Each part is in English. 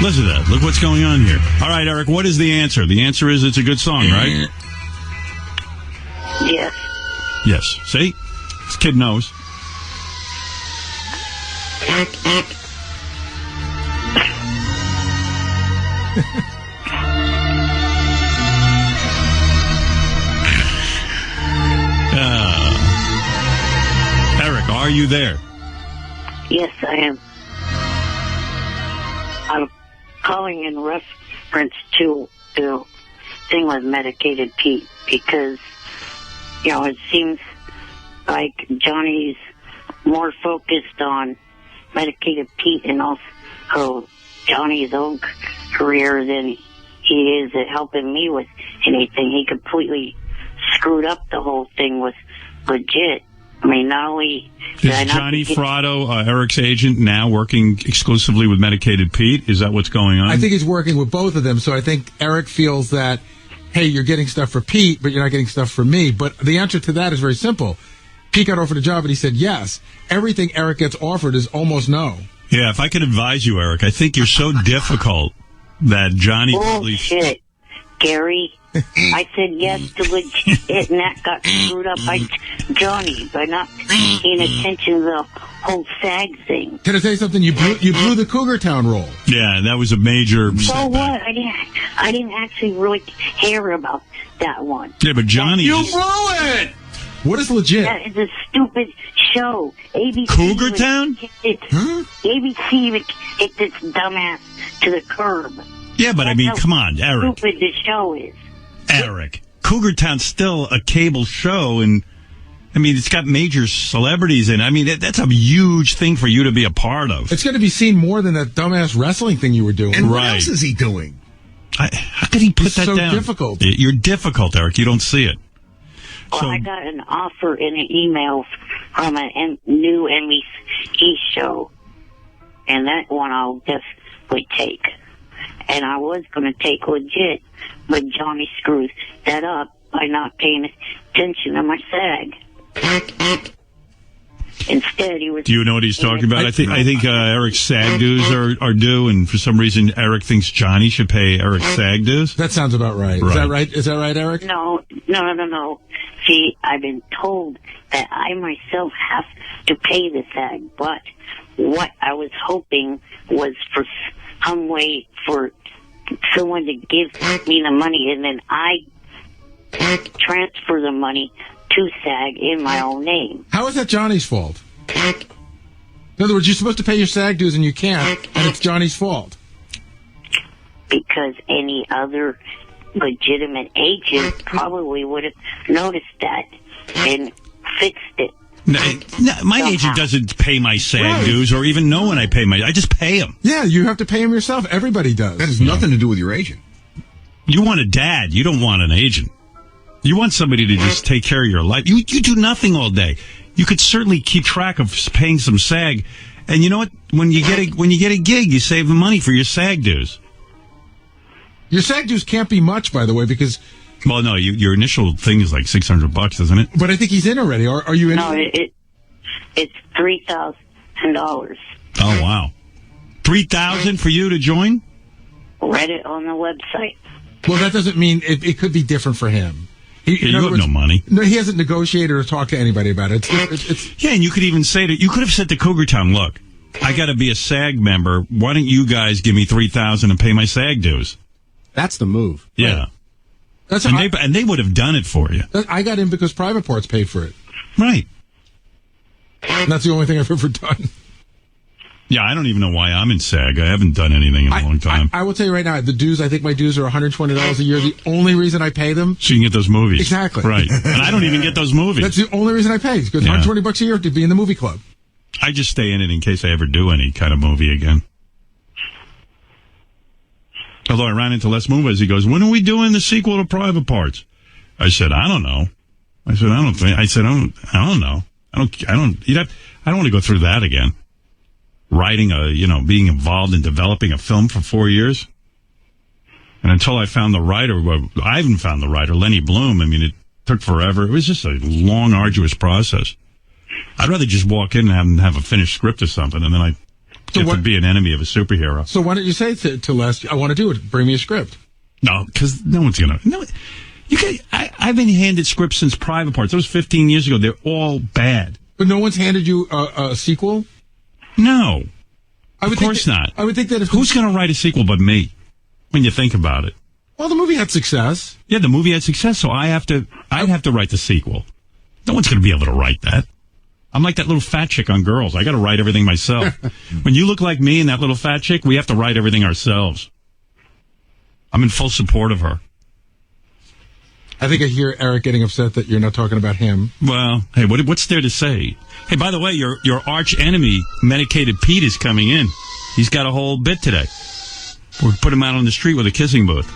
Listen to that. Look what's going on here. All right, Eric, what is the answer? The answer is it's a good song, right? Yes. Yes. See? This kid knows. Eric, are you there? Yes, I am. I'm calling in reference to the thing with Medicated Pete because, you know, it seems like Johnny's more focused on Medicated Pete and also Johnny's own career than he is at helping me with anything. He completely screwed up the whole thing with Legit. I mean, not only... Is Johnny Fratto, Eric's agent, now working exclusively with Medicated Pete? Is that what's going on? I think he's working with both of them, so I think Eric feels that, hey, you're getting stuff for Pete, but you're not getting stuff for me. But the answer to that is very simple. Pete got offered a job, and he said yes. Everything Eric gets offered is almost no. Yeah, if I could advise you, Eric, I think you're so difficult that Johnny... Bullshit, Gary. I said yes to Legit, and that got screwed up by Johnny by not paying attention to the whole SAG thing. Can I say something? You blew the Cougar Town role. Yeah, that was a major So what? I didn't actually really care about that one. Yeah, but Johnny... You blew it! What is Legit? That is a stupid show. ABC Cougar Town? ABC would hit this dumbass to the curb. Yeah, but I mean, come on, Eric. Stupid the show is. Eric, Cougar Town's still a cable show, and I mean, it's got major celebrities in it. I mean, that's a huge thing for you to be a part of. It's going to be seen more than that dumbass wrestling thing you were doing. And what else is he doing? How could he put that down? It's so difficult. You're difficult, Eric. You don't see it. Well, I got an offer in an email from a new NBC show, and that one I'll definitely take. And I was going to take Legit, but Johnny screwed that up by not paying attention to my SAG. Instead, he was... Do you know what he's talking about? I think Eric's SAG dues are due, and for some reason, Eric thinks Johnny should pay Eric's SAG dues. That sounds about right. Is that right? Is that right, Eric? No. See, I've been told that I myself have to pay the SAG, but what I was hoping was for some way for someone to give me the money, and then I transfer the money to SAG in my own name. How is that Johnny's fault? In other words, you're supposed to pay your SAG dues and you can't, and it's Johnny's fault. Because any other legitimate agent probably would have noticed that and fixed it. No, my agent doesn't pay my SAG dues or even know when I pay I just pay him. Yeah, you have to pay him yourself. Everybody does. That has nothing to do with your agent. You want a dad. You don't want an agent. You want somebody to just take care of your life. You do nothing all day. You could certainly keep track of paying some SAG. And you know what? When you get a gig, you save the money for your SAG dues. Your SAG dues can't be much, by the way, because... Well, no, your initial thing is like $600, isn't it? But I think he's in already. Are you in? No, it's $3,000. Oh, wow. $3,000 for you to join? Read it on the website. Well, that doesn't mean it could be different for him. You have no money. No, he hasn't negotiated or talked to anybody about it. Yeah, and you could even say you could have said to Cougar Town, look, I got to be a SAG member. Why don't you guys give me $3,000 and pay my SAG dues? That's the move. Yeah. Right. And they would have done it for you. I got in because Private Parts paid for it. Right. And that's the only thing I've ever done. Yeah, I don't even know why I'm in SAG. I haven't done anything in a long time. I will tell you right now, the dues, I think my dues are $120 a year. The only reason I pay them... So you can get those movies. Exactly. Right. And I don't even get those movies. That's the only reason I pay. It's because $120 a year to be in the movie club. I just stay in it in case I ever do any kind of movie again. Although I ran into Les Moonves, he goes, when are we doing the sequel to Private Parts? I said, I don't know. I don't know. I don't want to go through that again. Writing being involved in developing a film for 4 years. And until I found the writer, I haven't found the writer, Lenny Bloom. I mean, it took forever. It was just a long, arduous process. I'd rather just walk in and have a finished script or something, and then I So you have to be an enemy of a superhero. So why don't you say to Les, I want to do it. Bring me a script. No, because no one's going to. No, I've been handed scripts since Private Parts. That was 15 years ago. They're all bad. But no one's handed you a sequel? No. Of course not. I would think that if... Who's going to write a sequel but me, when you think about it? Well, the movie had success. Yeah, the movie had success, so I'd have to write the sequel. No one's going to be able to write that. I'm like that little fat chick on Girls. I got to write everything myself. When you look like me and that little fat chick, we have to write everything ourselves. I'm in full support of her. I think I hear Eric getting upset that you're not talking about him. Well, hey, what's there to say? Hey, by the way, your arch enemy, Medicated Pete, is coming in. He's got a whole bit today. We'll put him out on the street with a kissing booth.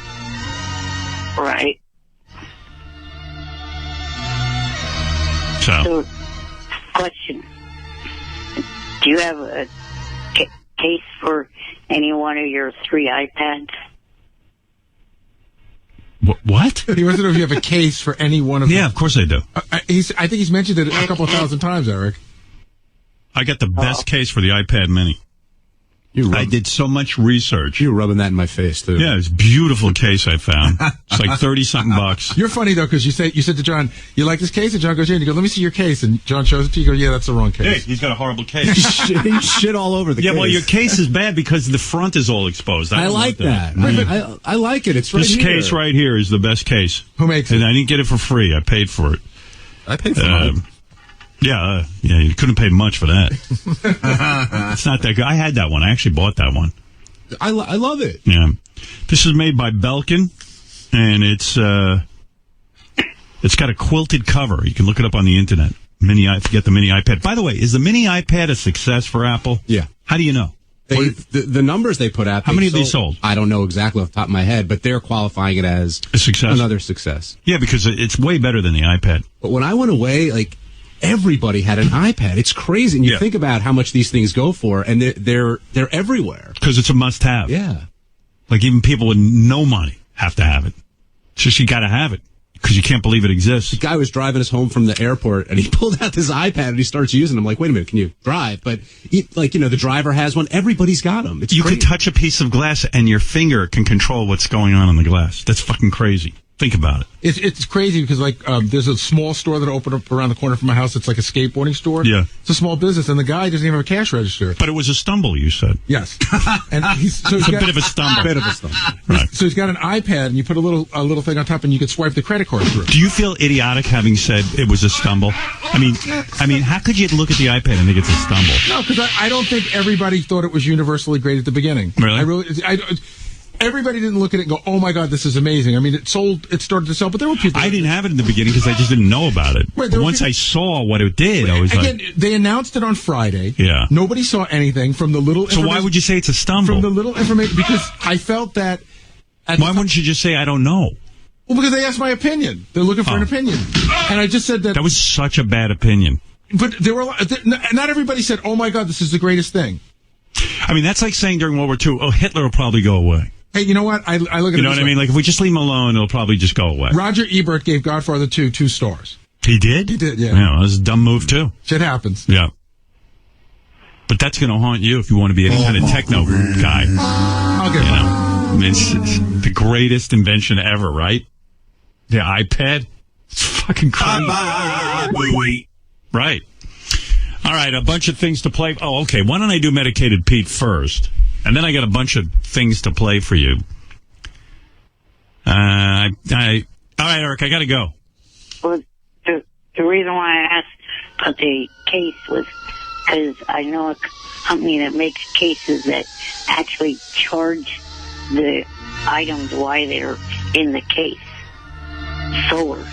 Right. So, question. Do you have a case for any one of your 3 iPads? What? He wants to know if you have a case for any one of them. Yeah, of course I do. I think he's mentioned it a couple of thousand times, Eric. I got the best case for the iPad Mini. I did so much research. You were rubbing that in my face, too. Yeah, it's a beautiful case I found. It's like 30-something bucks. You're funny, though, because you said to John, you like this case? And John goes, yeah. And you go, let me see your case. And John shows it to you. You go, yeah, that's the wrong case. Hey, he's got a horrible case. He shit all over the case. Yeah, well, your case is bad because the front is all exposed. I like that. I like it. It's right This here. case right here is the best case. Who makes And it? I didn't get it for free. I paid for it. I paid for it. Yeah, you couldn't pay much for that. It's not that good. I had that one. I actually bought that one. I love it. Yeah. This is made by Belkin, and it's got a quilted cover. You can look it up on the internet. Get the mini iPad. By the way, is the mini iPad a success for Apple? Yeah. How do you know? The numbers they put out. How many have they sold? I don't know exactly off the top of my head, but they're qualifying it as a success. Another success. Yeah, because it's way better than the iPad. But when I went away, like, everybody had an iPad. It's crazy. And you think about how much these things go for, and they're everywhere. Because it's a must-have. Yeah. Like, even people with no money have to have it. It's just you got to have it. Because you can't believe it exists. The guy was driving us home from the airport, and he pulled out this iPad, and he starts using it. I'm like, wait a minute, can you drive? But, the driver has one. Everybody's got them. It's you crazy. could touch a piece of glass, and your finger can control what's going on in the glass. That's fucking crazy. Think about it. It's crazy because, there's a small store that opened up around the corner from my house. It's like a skateboarding store. Yeah. It's a small business, and the guy doesn't even have a cash register. But it was a stumble, you said. Yes. And it's a bit of a stumble. Right. So he's got an iPad, and you put a little thing on top, and you can swipe the credit card through. Do you feel idiotic having said it was a stumble? I mean, how could you look at the iPad and think it's a stumble? No, because I don't think everybody thought it was universally great at the beginning. Really? Everybody didn't look at it and go, oh my God, this is amazing. I mean, it started to sell, but there were people. I didn't have it in the beginning because I just didn't know about it. Right, but once I saw what it did, I was again, they announced it on Friday. Yeah. Nobody saw anything from the little. So why would you say it's a stumble? From the little information, because I felt that. Why wouldn't you just say, I don't know? Well, because they asked my opinion. They're looking for an opinion. And I just said that. That was such a bad opinion. But there were not everybody said, oh my God, this is the greatest thing. I mean, that's like saying during World War II, oh, Hitler will probably go away. Hey, you know what? I look at it. You know what I mean? Like, if we just leave him alone, it'll probably just go away. Roger Ebert gave Godfather 2 2 stars. He did? He did, yeah. Yeah, well, that's a dumb move, too. Shit happens. Yeah. But that's going to haunt you if you want to be any kind of techno guy. I'll get it. I mean, it's the greatest invention ever, right? The iPad. It's fucking crazy. Right. All right, a bunch of things to play. Oh, okay. Why don't I do Medicated Pete first? And then I got a bunch of things to play for you. All right, Eric, I got to go. Well, the reason why I asked about the case was because I know a company that makes cases that actually charge the items while they're in the case. Solar.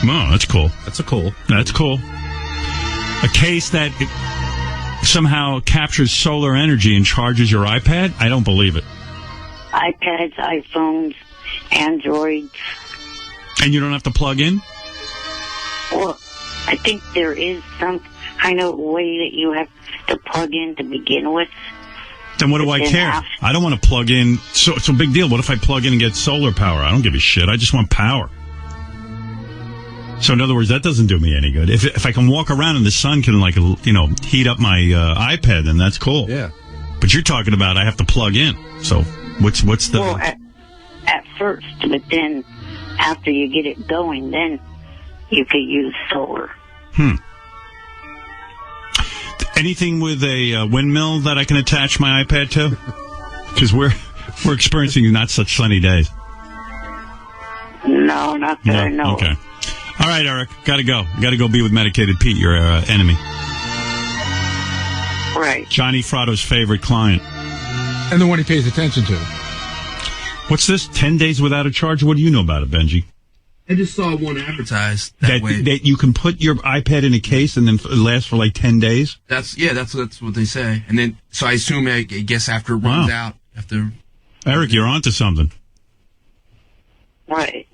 Oh, that's cool. That's cool. That's cool. A case that somehow captures solar energy and charges your iPad? I don't believe it. iPads, iPhones, Androids. And you don't have to plug in? Well, I think there is some kind of way that you have to plug in to begin with. Then what do I care? I don't want to plug in. So it's a big deal. What if I plug in and get solar power? I don't give a shit. I just want power. So in other words, that doesn't do me any good. If I can walk around and the sun can heat up my iPad, then that's cool. Yeah. But you're talking about I have to plug in. So what's the? Well, at first, but then after you get it going, then you could use solar. Anything with a windmill that I can attach my iPad to? Because we're experiencing not such sunny days. No, not that I know. Okay. All right, Eric. Got to go. Got to go be with Medicated Pete, your enemy. Right. Johnny Fratto's favorite client. And the one he pays attention to. What's this? 10 days without a charge? What do you know about it, Benji? I just saw one advertised that way. That you can put your iPad in a case and then it lasts for like 10 days? That's what they say. And then, so I assume, I guess after it runs out, Eric, you're onto something. Right.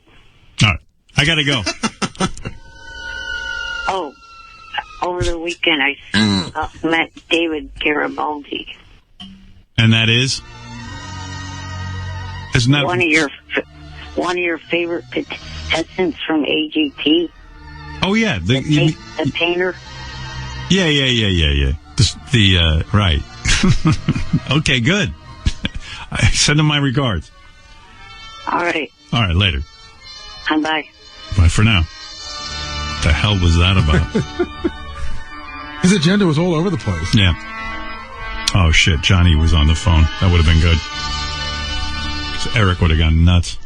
All right. I got to go. Oh, over the weekend I met David Garibaldi. And that is? Isn't that one of your favorite contestants from AGT? Oh yeah, the painter. Yeah. Right. Okay, good. I send him my regards. All right, later. Bye. Bye for now. What the hell was that about? His agenda was all over the place. Yeah. Oh shit, Johnny was on the phone. That would have been good. So Eric would have gone nuts.